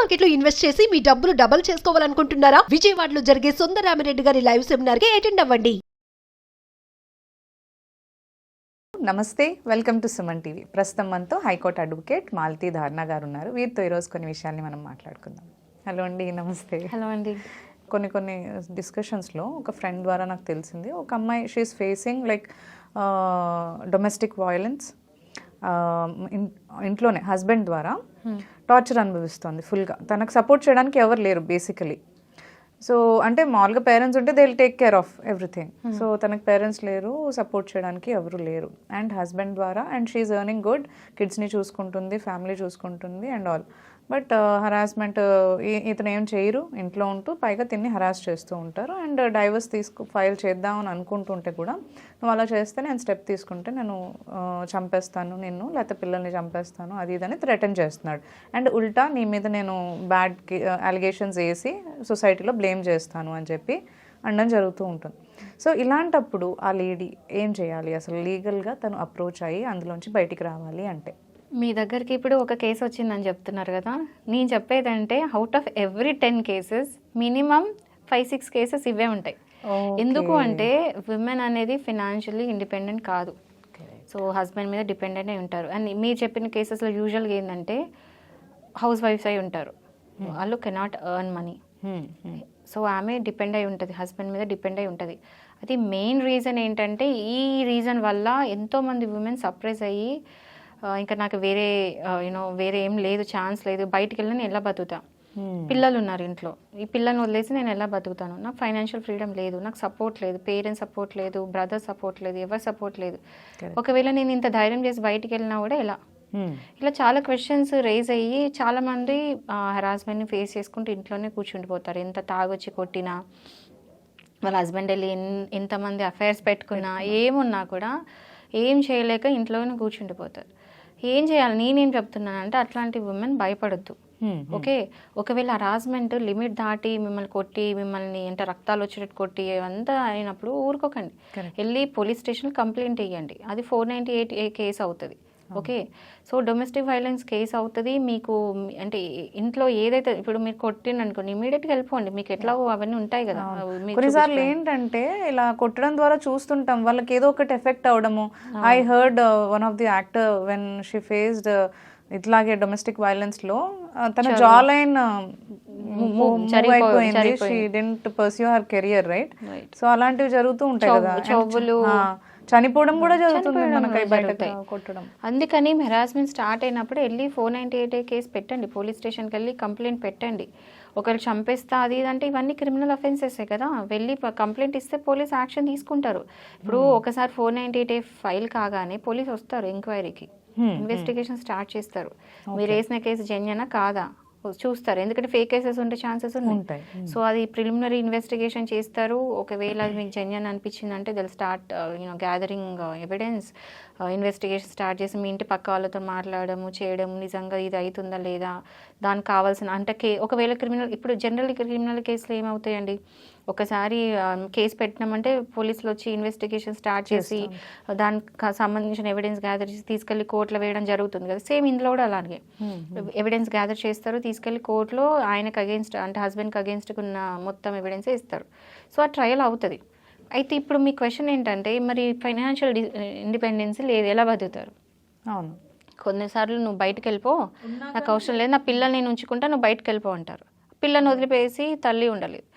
Market లో invest చేసి మీ డబ్బులు డబుల్ చేసుకోవాలనుకుంటున్నారా? విజయవాడలో జరిగే సుందరరామిరెడ్డి గారి లైవ్ సెమినార్ కి అటెండ్ అవ్వండి. నమస్తే, వెల్కమ్ టు సుమన్ టీవీ. ప్రస్తుతం మనతో హైకోర్టు అడ్వకేట్ మాలతి ధారణ గారు ఉన్నారు. వీరితో ఈరోజు కొన్ని విషయాల్ని మనం మాట్లాడుకుందాం. హలో అండి, నమస్తే. హలో అండి. కొన్ని డిస్కషన్స్లో ఒక ఫ్రెండ్ ద్వారా నాకు తెలిసింది, ఒక అమ్మాయి she is facing like domestic violence, ఇంట్లోనే హస్బెండ్ ద్వారా టార్చర్ అనుభవిస్తుంది ఫుల్గా. తనకు సపోర్ట్ చేయడానికి ఎవరు లేరు బేసికలీ. సో అంటే మామూలుగా పేరెంట్స్ ఉంటే they will take care of everything. So తనకు పేరెంట్స్ లేరు, సపోర్ట్ చేయడానికి ఎవరు లేరు. అండ్ హస్బెండ్ ద్వారా, అండ్ షీఈస్ ఎర్నింగ్ గుడ్, కిడ్స్ని చూసుకుంటుంది, ఫ్యామిలీ చూసుకుంటుంది అండ్ ఆల్. బట్ హరాస్మెంట్, ఇతను ఏం చేయరు, ఇంట్లో ఉంటూ పైగా తిన్ని హరాస్ చేస్తూ ఉంటారు. అండ్ డైవర్స్ ఫైల్ చేద్దామని అనుకుంటుంటే కూడా, నువ్వు అలా చేస్తే నేను స్టెప్ తీసుకుంటే నేను చంపేస్తాను నిన్ను, లేకపోతే పిల్లల్ని చంపేస్తాను, అది ఇదని థ్రెటన్ చేస్తున్నాడు. అండ్ ఉల్టా నీ మీద నేను బ్యాడ్ అలిగేషన్స్ వేసి సొసైటీలో బ్లేమ్ చేస్తాను అని చెప్పి అనడం జరుగుతూ ఉంటుంది. సో ఇలాంటప్పుడు ఆ లేడీ ఏం చేయాలి అసలు లీగల్గా? తను అప్రోచ్ అయ్యి అందులోంచి బయటికి రావాలి అంటే. మీ దగ్గరికి ఇప్పుడు ఒక కేసు వచ్చిందని చెప్తున్నారు కదా, నేను చెప్పేదంటే out of every 10 cases minimum 5-6 cases ఇవే ఉంటాయి. ఎందుకు అంటే విమెన్ అనేది ఫినాన్షియల్లీ ఇండిపెండెంట్ కాదు. సో హస్బెండ్ మీద డిపెండెంట్ అయి ఉంటారు. అండ్ మీరు చెప్పిన కేసెస్లో యూజువల్గా ఏంటంటే హౌస్ వైఫ్స్ అయి ఉంటారు, వాళ్ళు కెనాట్ ఎర్న్ మనీ. సో ఆమె డిపెండ్ అయి ఉంటుంది, హస్బెండ్ మీద డిపెండ్ అయి ఉంటుంది. అది మెయిన్ రీజన్ ఏంటంటే, ఈ రీజన్ వల్ల ఎంతోమంది విమెన్ సప్రెస్ అయ్యి ఇంకా నాకు వేరే ఏం లేదు, ఛాన్స్ లేదు, బయటికి వెళ్ళి నేను ఎలా బతుకుతా, పిల్లలు ఉన్నారు ఇంట్లో, ఈ పిల్లల్ని వదిలేసి నేను ఎలా బతుకుతాను, నాకు ఫైనాన్షియల్ ఫ్రీడమ్ లేదు, నాకు సపోర్ట్ లేదు, పేరెంట్స్ సపోర్ట్ లేదు, బ్రదర్ సపోర్ట్ లేదు, ఎవరు సపోర్ట్ లేదు. ఒకవేళ నేను ఇంత ధైర్యం చేసి బయటికి వెళ్ళినా కూడా ఎలా? ఇలా చాలా క్వశ్చన్స్ రేజ్ అయ్యి చాలామంది హరాస్మెంట్ని ఫేస్ చేసుకుంటూ ఇంట్లోనే కూర్చుండిపోతారు. ఎంత తాగొచ్చి కొట్టినా, వాళ్ళ హస్బెండ్ వెళ్ళి ఎంతమంది అఫైర్స్ పెట్టుకున్నా, ఏమున్నా కూడా ఏం చేయలేక ఇంట్లోనే కూర్చుండిపోతారు. ఏం చేయాలి? నేనేం చెప్తున్నానంటే, అట్లాంటి ఉమెన్ భయపడొద్దు. ఓకే, ఒకవేళ హరాస్మెంట్ లిమిట్ దాటి మిమ్మల్ని కొట్టి, మిమ్మల్ని అంటే రక్తాలు వచ్చేటట్టు కొట్టి అంతా అయినప్పుడు ఊరుకోకండి, వెళ్ళి పోలీస్ స్టేషన్ కంప్లైంట్ ఇవ్వండి. అది 498A కేసు అవుతుంది. Okay, so domestic violence case అవుతుంది. మీకు అంటే ఇంట్లో ఏదైతే ఇప్పుడు మీరు కొట్టింది అనుకోండి, ఇమీడియట్గా వెళ్ళిపోండి, మీకు ఎట్లా అవన్నీ ఉంటాయి కదా. కొన్నిసార్లు ఏంటంటే ఇలా కొట్టడం ద్వారా చూస్తుంటాం, వాళ్ళకి ఏదో ఒకటి ఎఫెక్ట్ అవడము. I heard one of the actor when she faced ఇట్లాగే డొమెస్టిక్ వైలెన్స్ లో తన జా లైన్ అయిపోయింది, she didn't pursue her career, right? So అలాంటివి జరుగుతూ ఉంటాయి కదా, చెవులు చనిపోవడం కూడా జరుగుతుంది కొట్టడం. అందుకని హెరాస్మెంట్ స్టార్ట్ అయినప్పుడు వెళ్ళి 498A కేసు పెట్టండి, పోలీస్ స్టేషన్కి వెళ్ళి కంప్లైంట్ పెట్టండి. ఒకరు చంపేస్తా అది అంటే ఇవన్నీ క్రిమినల్ అఫెన్సెస్ కదా, వెళ్ళి కంప్లైంట్ ఇస్తే పోలీస్ యాక్షన్ తీసుకుంటారు. ఇప్పుడు ఒకసారి 498A ఫైల్ కాగానే పోలీస్ వస్తారు, ఎంక్వైరీకి ఇన్వెస్టిగేషన్ స్టార్ట్ చేస్తారు. మీరు వేసిన కేసు జెన్యూనా కాదా చూస్తారు, ఎందుకంటే ఫేక్ కేసెస్ ఉండే ఛాన్సెస్ ఉంటాయి. సో అది ప్రిలిమినరీ ఇన్వెస్టిగేషన్ చేస్తారు. ఒకవేళ అది మీకు జెన్యూన్ అనిపించిందంటే they'll start gathering evidence, investigation start చేసి మీ ఇంటి పక్క వాళ్ళతో మాట్లాడము చేయడము, నిజంగా ఇది అవుతుందా లేదా, దానికి కావాల్సిన అంటే ఒకవేళ క్రిమినల్, ఇప్పుడు జనరల్ క్రిమినల్ కేసులు ఏమవుతాయండి, ఒకసారి కేసు పెట్టినామంటే పోలీసులు వచ్చి ఇన్వెస్టిగేషన్ స్టార్ట్ చేసి దానికి సంబంధించిన ఎవిడెన్స్ గ్యాదర్ చేసి తీసుకెళ్లి కోర్టులో వేయడం జరుగుతుంది కదా. సేమ్ ఇందులో కూడా అలాగే ఎవిడెన్స్ గ్యాదర్ చేస్తారు, తీసుకెళ్లి కోర్టులో ఆయనకు అగేన్స్ట్ అంటే హస్బెండ్కి అగేన్స్ట్ ఉన్న మొత్తం ఎవిడెన్సే ఇస్తారు. సో ఆ ట్రయల్ అవుతుంది. అయితే ఇప్పుడు మీ క్వశ్చన్ ఏంటంటే, మరి ఫైనాన్షియల్ ఇండిపెండెన్సీ లేదు, ఎలా బతుకుతారు? అవును, కొన్నిసార్లు నువ్వు బయటకు వెళ్ళిపో, నాకు అవసరం లేదు, నా పిల్లల్ని నేను ఉంచుకుంటా, నువ్వు బయటకు వెళ్ళిపో అంటారు. పిల్లల్ని వదిలిపేసి తల్లి ఉండలేదు.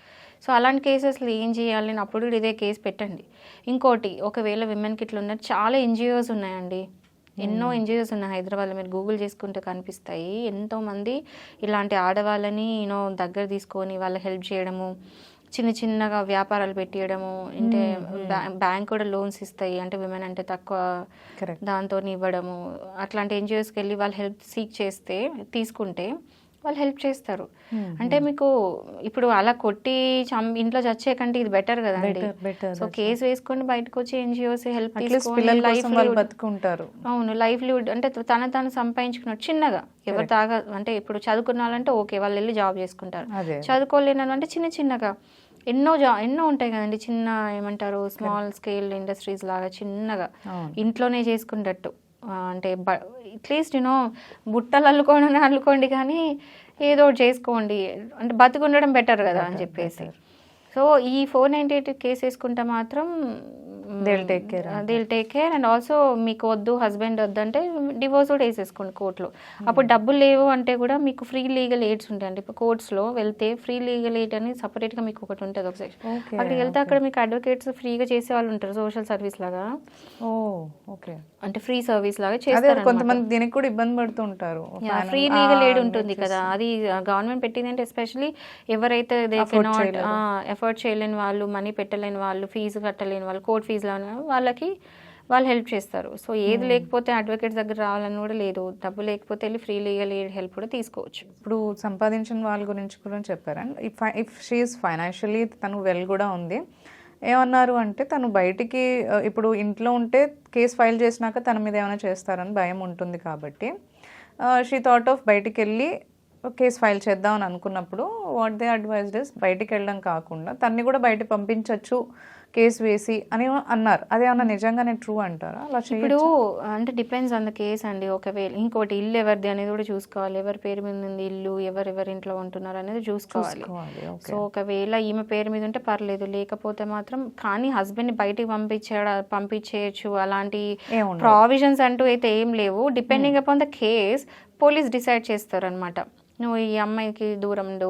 సో అలాంటి కేసెస్లో ఏం చేయాలి? అప్పుడు ఇదే కేసు పెట్టండి. ఇంకోటి, ఒకవేళ విమెన్కి ఇట్లా ఉన్న చాలా ఎన్జిఓస్ ఉన్నాయండి, ఎన్నో ఎన్జిఓస్ ఉన్నాయి హైదరాబాద్లో, మీరు గూగుల్ చేసుకుంటే కనిపిస్తాయి. ఎంతోమంది ఇలాంటి ఆడవాళ్ళని దగ్గర తీసుకొని వాళ్ళకి హెల్ప్ చేయడము, చిన్న చిన్నగా వ్యాపారాలు పెట్టియడము, అంటే బ్యాంక్ కూడా లోన్స్ ఇస్తాయి, అంటే విమెన్ అంటే తక్కువ దాంతో ఇవ్వడము. అట్లాంటి ఎన్జిఓస్కి వెళ్ళి వాళ్ళు హెల్ప్ సీక్ చేస్తే తీసుకుంటే వాళ్ళు హెల్ప్ చేస్తారు. అంటే మీకు ఇప్పుడు అలా కొట్టి ఇంట్లో చచ్చే కంటే ఇది బెటర్ కదా అండి. సో కేసు వేసుకొని బయటకు వచ్చి ఎన్జిఓస్ హెల్ప్ తీసుకొని అవును, లైవ్లీవుడ్ అంటే తను సంపాదించుకున్నాడు చిన్నగా. ఎవరు అంటే ఇప్పుడు చదువుకున్న వాళ్ళంటే ఓకే, వాళ్ళు వెళ్ళి జాబ్ చేసుకుంటారు. చదువుకోలేని అంటే చిన్న చిన్నగా ఎన్నో ఉంటాయి కదండి, చిన్న ఏమంటారు స్మాల్ స్కేల్ ఇండస్ట్రీస్ లాగా చిన్నగా ఇంట్లోనే చేసుకునేటట్టు. అంటే అట్లీస్ట్ బుట్టలు అల్లుకోండి కానీ ఏదో ఒకటి చేసుకోండి, అంటే బతుకుండడం బెటర్ కదా అని చెప్పేసి. సో ఈ 498 కేసు వేసుకుంటే మాత్రం they'll take care and also మీకు వద్దు, హస్బెండ్ వద్దు అంటే డివోర్స్ కూడా వేసేసుకోండి కోర్టులో. అప్పుడు డబ్బులు లేవు అంటే కూడా మీకు ఫ్రీ లీగల్ ఎయిడ్స్ ఉంటాయండి. ఇప్పుడు కోర్ట్స్లో వెళ్తే ఫ్రీ లీగల్ ఎయిడ్ అని సపరేట్గా మీకు ఒకటి ఉంటుంది, ఒక సెక్షన్. అక్కడికి వెళ్తే అక్కడ మీకు అడ్వకేట్స్ ఫ్రీగా చేసే వాళ్ళు ఉంటారు, సోషల్ సర్వీస్ లాగా. ఓకే, అంటే ఫ్రీ సర్వీస్ లాగా చేస్తారు. కొంతమంది దీనికి కూడా ఇబ్బంది పడుతూ ఉంటారు. ఫ్రీ లీగల్ ఎయిడ్ ఉంటుంది కదా, అది గవర్నమెంట్ పెట్టింది. అంటే ఎస్పెషలీ ఎవరైతే ఎఫర్ట్ చేయలేని వాళ్ళు, మనీ పెట్టలేని వాళ్ళు, ఫీజు కట్టలేని వాళ్ళు, కోర్ట్ ఫీజు వాళ్ళకి వాళ్ళు హెల్ప్ చేస్తారు. సో ఏది లేకపోతే అడ్వకేట్స్ దగ్గర రావాలని కూడా లేదు, డబ్బు లేకపోతే వెళ్ళి ఫ్రీ లీగల్ ఎయిడ్ హెల్ప్ కూడా తీసుకోవచ్చు. ఇప్పుడు సంపాదించిన వాళ్ళ గురించి కూడా చెప్పారండి. ఇఫ్ షీఈస్ ఫైనాన్షియలీ తను వెల్ కూడా ఉంది, ఏమన్నారు అంటే తను బయటికి ఇప్పుడు ఇంట్లో ఉంటే కేసు ఫైల్ చేసినాక తన మీద ఏమైనా చేస్తారని భయం ఉంటుంది కాబట్టి షీ థాట్ ఆఫ్ బయటికి వెళ్ళి కేసు ఫైల్ చేద్దాం అని అనుకున్నప్పుడు వాట్ దే అడ్వైజ్డ్ ఇస్ బయటికి వెళ్ళడం కాకుండా తన్ని కూడా బయట పంపించవచ్చు కేసు వేసి అని అన్నారు. అదేమన్నా నిజంగానే ట్రూ అంటారా? అలా ఇప్పుడు అంటే డిపెండ్స్ ఆన్ ద కేసు అండి. ఒకవేళ ఇంకోటి ఇల్లు ఎవరిది అనేది కూడా చూసుకోవాలి, ఎవరి పేరు మీద ఉంది ఇల్లు, ఎవరెవరి ఇంట్లో ఉంటున్నారు అనేది చూసుకోవాలి. సో ఒకవేళ ఈమె పేరు మీద ఉంటే పర్లేదు, లేకపోతే మాత్రం కానీ హస్బెండ్ని బయటికి పంపించేయచ్చు అలాంటి ప్రావిజన్స్ అంటూ అయితే ఏం లేవు. Depending upon the case police decide చేస్తారు అనమాట. నువ్వు ఈ అమ్మాయికి దూరం ఉండు,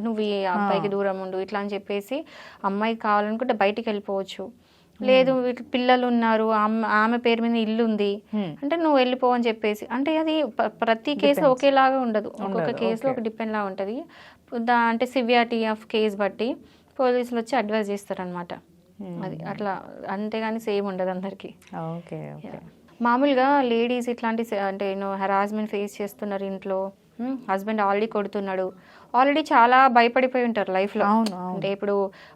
నువ్వు ఈ అబ్బాయికి దూరం ఉండు, ఇట్లా అని చెప్పేసి అమ్మాయికి కావాలనుకుంటే బయటికి వెళ్ళిపోవచ్చు. లేదు పిల్లలు ఉన్నారు, ఆమె పేరు మీద ఇల్లు ఉంది అంటే నువ్వు వెళ్ళిపో అని చెప్పేసి. అంటే అది ప్రతి కేసులో ఒకేలాగా ఉండదు, ఒక్కొక్క కేసులో ఒక డిపెండ్ లాగా ఉంటుంది. అంటే సివియారిటీ ఆఫ్ కేస్ బట్టి పోలీసులు వచ్చి అడ్వైజ్ చేస్తారనమాట. అది అట్లా, అంతేగాని సేమ్ ఉండదు అందరికి. మామూలుగా లేడీస్ ఇట్లాంటి అంటే హెరాస్మెంట్ ఫేస్ చేస్తున్నారు ఇంట్లో, హస్బెండ్ ఆల్రెడీ కొడుతున్నాడు, ఆల్రెడీ చాలా భయపడిపోయి ఉంటారు లైఫ్లో. అంటే ఇప్పుడు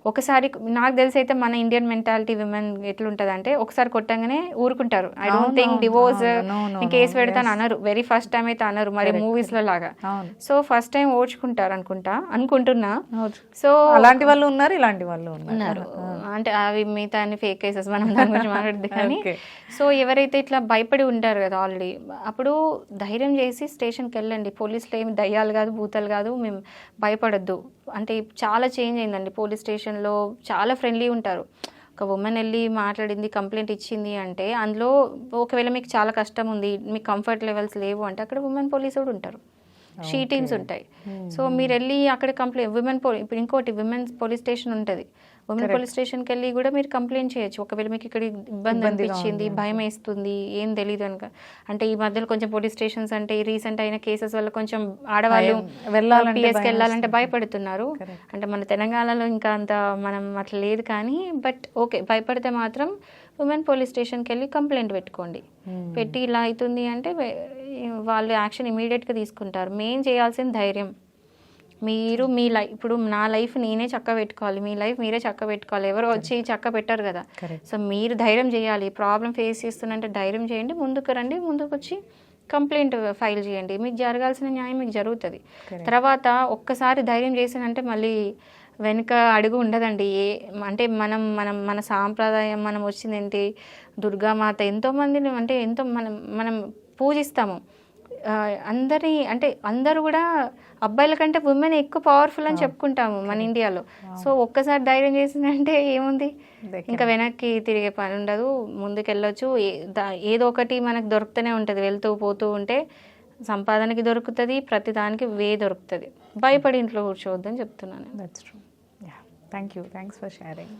ఒకసారి నాకు తెలిసి అయితే మన ఇండియన్ మెంటాలిటీ విమెన్ ఎట్లుంటుంది అంటే ఒకసారి కొట్టంగానే ఊరుకుంటారు. ఐ డోంట్ థింక్ డివోర్స్ నేను కేసు పెడతాను అనరు, వెరీ ఫస్ట్ టైం అయితే అనరు, మరి మూవీస్ లో లాగా. సో ఫస్ట్ టైం ఓడ్చుకుంటారు అనుకుంటున్నా. సో అలాంటి వాళ్ళు ఉన్నారు, ఇలాంటి వాళ్ళు ఉన్నారు. అంటే అవి మిగతా అన్ని ఫేక్ కేసెస్, మనం దాని గురించి మాట్లాడదు కానీ. సో ఎవరైతే ఇట్లా భయపడి ఉంటారు కదా ఆల్రెడీ, అప్పుడు ధైర్యం చేసి స్టేషన్కి వెళ్ళండి. పోలీసులు ఏమి దయ్యాలు కాదు, భూతాలు కాదు, మేము భయపడద్దు. అంటే చాలా చేంజ్ అయిందండి పోలీస్ స్టేషన్లో, చాలా ఫ్రెండ్లీ ఉంటారు. ఒక ఉమెన్ వెళ్ళి మాట్లాడింది, కంప్లైంట్ ఇచ్చింది అంటే అందులో ఒకవేళ మీకు చాలా కష్టం ఉంది, మీకు కంఫర్ట్ లెవెల్స్ లేవు అంటే అక్కడ ఉమెన్ పోలీస్ కూడా ఉంటారు, షీ టీమ్స్ ఉంటాయి. సో మీరు వెళ్ళి అక్కడ కంప్లైంట్ ఇప్పుడు ఇంకోటి విమెన్స్ పోలీస్ స్టేషన్ ఉంటుంది, ఉమెన్ పోలీస్ స్టేషన్కి వెళ్ళి కూడా మీరు కంప్లైంట్ చేయొచ్చు. ఒకవేళ మీకు ఇక్కడ ఇబ్బంది అనిపించింది, భయం వేస్తుంది, ఏం తెలియదు అనుక. అంటే ఈ మధ్యలో కొంచెం పోలీస్ స్టేషన్స్ అంటే రీసెంట్ అయిన కేసెస్ వల్ల కొంచెం ఆడవాళ్ళు పిఎస్కి వెళ్ళాలంటే భయపడుతున్నారు. అంటే మన తెలంగాణలో ఇంకా అంత మనం అట్లా లేదు కానీ, బట్ ఓకే భయపడితే మాత్రం ఉమెన్ పోలీస్ స్టేషన్కి వెళ్ళి కంప్లైంట్ పెట్టుకోండి. పెట్టి ఇలా అవుతుంది అంటే వాళ్ళు యాక్షన్ ఇమీడియట్గా తీసుకుంటారు. మెయిన్ చేయాల్సిన ధైర్యం. మీరు మీ లైఫ్, ఇప్పుడు నా లైఫ్ నేనే చక్క పెట్టుకోవాలి, మీ లైఫ్ మీరే చక్క పెట్టుకోవాలి, ఎవరో వచ్చి చక్క పెట్టారు కదా. సో మీరు ధైర్యం చేయాలి. ప్రాబ్లం ఫేస్ చేస్తున్నంటే ధైర్యం చేయండి, ముందుకు రండి, ముందుకు వచ్చి కంప్లైంట్ ఫైల్ చేయండి, మీకు జరగాల్సిన న్యాయం మీకు జరుగుతుంది. తర్వాత ఒక్కసారి ధైర్యం చేసానంటే మళ్ళీ వెనుక అడుగు ఉండదండి. అంటే మన సాంప్రదాయం, మనం వచ్చింది ఏంటి, దుర్గామాత, ఎంతోమందిని అంటే మనం పూజిస్తాము. అందరూ కూడా అబ్బాయిల కంటే ఉమెన్ ఎక్కువ పవర్ఫుల్ అని చెప్పుకుంటాము మన ఇండియాలో. సో ఒక్కసారి ధైర్యం చేసిందంటే ఏముంది, ఇంకా వెనక్కి తిరిగే పని ఉండదు, ముందుకెళ్ళొచ్చు. ఏదో ఒకటి మనకు దొరుకుతూనే ఉంటుంది, వెళ్తూ పోతూ ఉంటే సంపాదనకి దొరుకుతుంది, ప్రతి దానికి దొరుకుతుంది. భయపడి ఇంట్లో కూర్చోవద్దని చెప్తున్నాను. That's true. Yeah. Thanks for sharing.